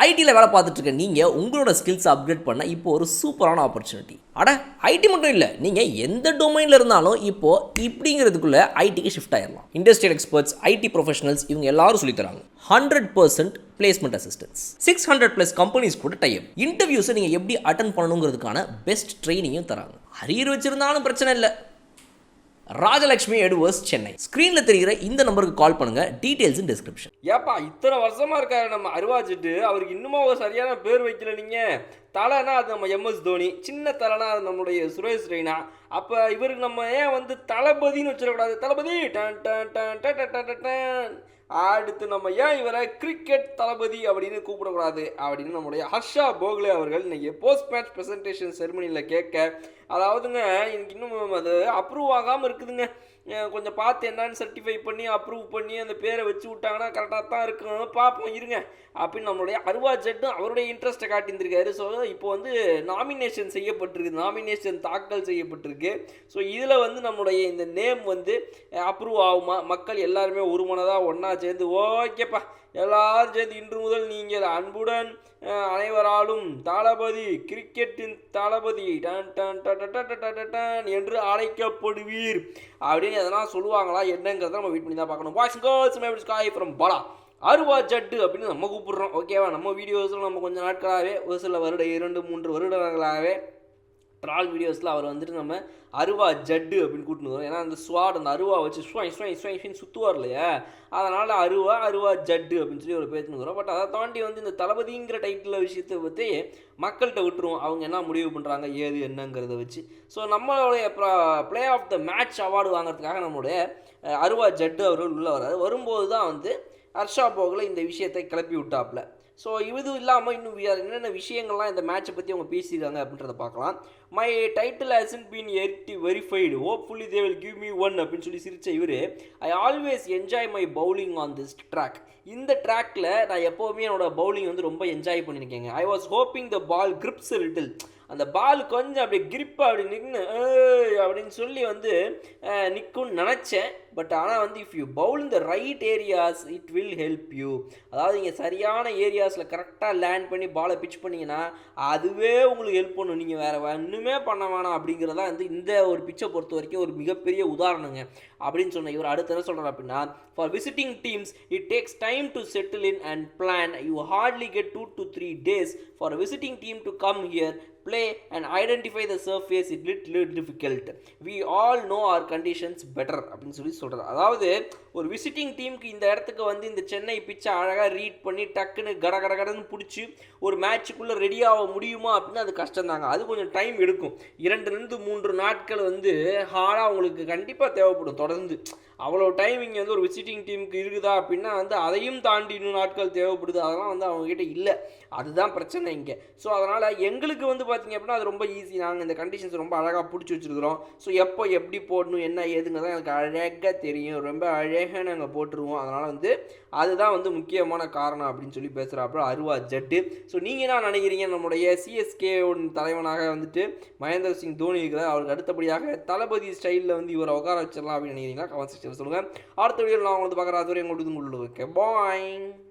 ஐடியில் வேலை பார்த்துட்டு இருக்க நீங்கள் உங்களோட ஸ்கில்ஸ் அப்கிரேட் பண்ண இப்போ ஒரு சூப்பரான ஆப்பர்ச்சுனிட்டி. அட ஐடி மட்டும் இல்லை, நீங்கள் எந்த டொமைனில் இருந்தாலும் இப்போது இப்படிங்கிறதுக்குள்ளே ஐடிக்கு ஷிஃப்ட் ஆயிடலாம். இண்டஸ்ட்ரியல் எக்ஸ்பர்ட்ஸ், ஐடி ப்ரொஃபஷனல்ஸ் இவங்க எல்லாரும் சொல்லித்தராங்க. 100% பிளேஸ்மெண்ட் அசிஸ்டன்ஸ், 600+ கம்பெனிஸ் கூட டைப். இன்டர்வியூஸை நீங்கள் எப்படி அட்டன் பண்ணணுங்கிறதுக்கான பெஸ்ட் ட்ரைனிங்கும் தராங்க. அரியர் வச்சிருந்தாலும் பிரச்சனை இல்லை. ராஜலட்சுமி எடுவர்ஸ், சென்னை. ஸ்க்ரீனில் தெரிகிற இந்த நம்பருக்கு கால் பண்ணுங்க. டீடைல்ஸ் இன் டிஸ்கிரிப்ஷன். ஏப்பா இத்தனை வருஷமா இருக்காரு நம்ம அருவாச்சிட்டு, அவருக்கு இன்னுமா ஒரு சரியான பேர் வைக்கல நீங்க. தலைனா அது நம்ம MS தோனி, சின்ன தலைனா அது நம்மளுடைய சுரேஷ் ரெய்னா. அப்போ இவருக்கு நம்ம ஏன் வந்து தளபதினு வச்சிடக்கூடாது? தளபதி done done done done done done. அடுத்து நம்ம ஏன் இவரை கிரிக்கெட் தளபதி அப்படின்னு கூப்பிடக்கூடாது அப்படின்னு நம்முடைய ஹர்ஷா போக்லே அவர்கள் இன்னைக்கு போஸ்ட் மேட்ச் ப்ரெசன்டேஷன் செரிமனியில் கேட்க, அதாவதுங்க எனக்கு இன்னும் அது அப்ரூவ் ஆகாமல் இருக்குதுங்க. கொஞ்சம் பார்த்து என்னன்னு சர்டிஃபை பண்ணி அப்ரூவ் பண்ணி அந்த பேரை வச்சு விட்டாங்கன்னா கரெக்டாக தான் இருக்கும், பார்ப்போம் இருங்க அப்படின்னு நம்மளுடைய அருவா ஜட்டும் அவருடைய இன்ட்ரெஸ்ட்டை காட்டியிருந்திருக்காரு. ஸோ இப்போ வந்து நாமினேஷன் செய்யப்பட்டிருக்கு, நாமினேஷன் தாக்கல் செய்யப்பட்டிருக்கு. ஸோ இதில் வந்து நம்மளுடைய இந்த நேம் வந்து அப்ரூவ் ஆகுமா? மக்கள் எல்லாருமே ஒரு மனதாக ஒன்றா சேர்ந்து ஓகேப்பா எல்லாரும் சேர்ந்து இன்று முதல் நீங்கள் அன்புடன் அனைவராலும் தளபதி, கிரிக்கெட்டின் தளபதி டன் டன் டன் என்று அழைக்கப்படுவீர் அப்படின்னு எதனா சொல்லுவாங்களா என்னங்கிறத நம்ம வெயிட் பண்ணி தான் பார்க்கணும். Voice girls May ஸ்காய் from Bala அருவா ஜட்டு அப்படின்னு நம்ம கூப்பிடுறோம். ஓகேவா? நம்ம வீடியோஸில் நம்ம கொஞ்சம் நாட்களாகவே ஒரு சில 2-3 வருடங்களாகவே ட்ரால் வீடியோஸில் அவர் வந்துட்டு நம்ம அருவா ஜட்டு அப்படின்னு கூட்டின்னு வரோம். ஏன்னா அந்த ஸ்வாட் அந்த அருவா வச்சு ஸ்வைன் சுற்றுவார் இல்லையா, அதனால் அருவா ஜட்டு அப்படின்னு சொல்லி ஒரு பேத்துன்னு வரும். பட் அதை தாண்டி வந்து இந்த தளபதிங்கிற டைட்டில் விஷயத்தை பற்றி மக்கள்கிட்ட விட்டுருவோம், அவங்க என்ன முடிவு பண்ணுறாங்க ஏது என்னங்கிறத வச்சு. ஸோ நம்மளுடைய play of the match award வாங்குறதுக்காக நம்மளுடைய அருவா ஜட்டு அவர்கள் உள்ளே வர்றாரு. வரும்போது தான் வந்து ஹர்ஷா போகல இந்த விஷயத்தை கிளப்பி விட்டாப்புல. ஸோ இது இல்லாமல் இன்னும் என்னென்ன விஷயங்கள்லாம் இந்த மேட்சை பற்றி அவங்க பேசியிருக்காங்க அப்படின்றத பார்க்கலாம். My title hasn't been verified, hopefully they will give me one அப்படின்னு சொல்லி சிரித்த இவர், I always enjoy my bowling on this track. இந்த ட்ராக்கில் நான் எப்போவுமே என்னோட பவுலிங் வந்து ரொம்ப என்ஜாய் பண்ணியிருக்கேங்க. I was hoping the ball grips little, அந்த பால் கொஞ்சம் அப்படி கிரிப்பாக அப்படி நின்று அப்படின்னு சொல்லி வந்து நிற்கும்னு நினச்சேன். பட் ஆனால் வந்து இஃப் யூ பவுல் இந்த right areas it will help you. அதாவது நீங்கள் சரியான ஏரியாஸில் கரெக்டாக லேண்ட் பண்ணி பாலை பிச் பண்ணிங்கன்னா அதுவே உங்களுக்கு ஹெல்ப் பண்ணும், நீங்கள் வேறு ஒன்றுமே பண்ண வேணாம் அப்படிங்கிறதா வந்து இந்த ஒரு பிச்சை பொறுத்த வரைக்கும் ஒரு மிகப்பெரிய உதாரணங்க அப்படின்னு சொன்ன இவர். அடுத்து என்ன சொல்கிறார் அப்படின்னா, for visiting teams it takes time to settle in and plan, you hardly get 2 to 3 days ஃபார் a visiting team to come here, play and identify the surface, it little difficult, we all know our conditions better அப்படின்னு சொல்லி சொல்கிறார். அதாவது ஒரு visiting டீமுக்கு இந்த இடத்துக்கு வந்து இந்த சென்னை பிச்சை அழகாக ரீட் பண்ணி டக்குன்னு கடன்னு பிடிச்சி ஒரு மேட்சுக்குள்ளே ரெடியாக முடியுமா அப்படின்னா அது கஷ்டம் தாங்க. அது கொஞ்சம் டைம் எடுக்கும். 2-3 நாட்கள் வந்து ஹார்டாக உங்களுக்கு கண்டிப்பாக தேவைப்படும். தொடர்ந்து அவ்வளோ டைம் இங்கே வந்து ஒரு விசிட்டிங் டீமுக்கு இருக்குதா அப்படின்னா வந்து அதையும் தாண்டி இன்னும் நாட்கள் தேவைப்படுது. அதெல்லாம் வந்து அவங்ககிட்ட இல்லை, அதுதான் பிரச்சனை இங்கே. ஸோ அதனால் எங்களுக்கு வந்து பார்த்திங்க அப்படின்னா அது ரொம்ப ஈஸி. நாங்கள் இந்த கண்டிஷன்ஸ் ரொம்ப அழகாக பிடிச்சி வச்சுருக்கிறோம். ஸோ எப்போ எப்படி போடணும் என்ன ஏதுங்கிறதான் எனக்கு அழகாக தெரியும், ரொம்ப அழகாக நாங்கள் போட்டுருவோம். அதனால் வந்து அதுதான் வந்து முக்கியமான காரணம் அப்படின்னு சொல்லி பேசுகிறாப்புல அருவா ஜட்டு. ஸோ நீங்கள் என்ன நினைக்கிறீங்க? நம்முடைய CSK தலைவனாக வந்துட்டு மகேந்திர சிங் தோனி இருக்கிறார், அவருக்கு அடுத்தபடியாக தளபதி ஸ்டைலில் வந்து இவரை உட்கார வச்சிடலாம் அப்படின்னு நினைக்கிறீங்களா? கமெண்ட் செக்ஷனில் சொல்லுங்கள். அடுத்த வீடியோவில் நான் உங்களுக்கு பார்க்குற அதுவரை உங்களுக்கு பாய்.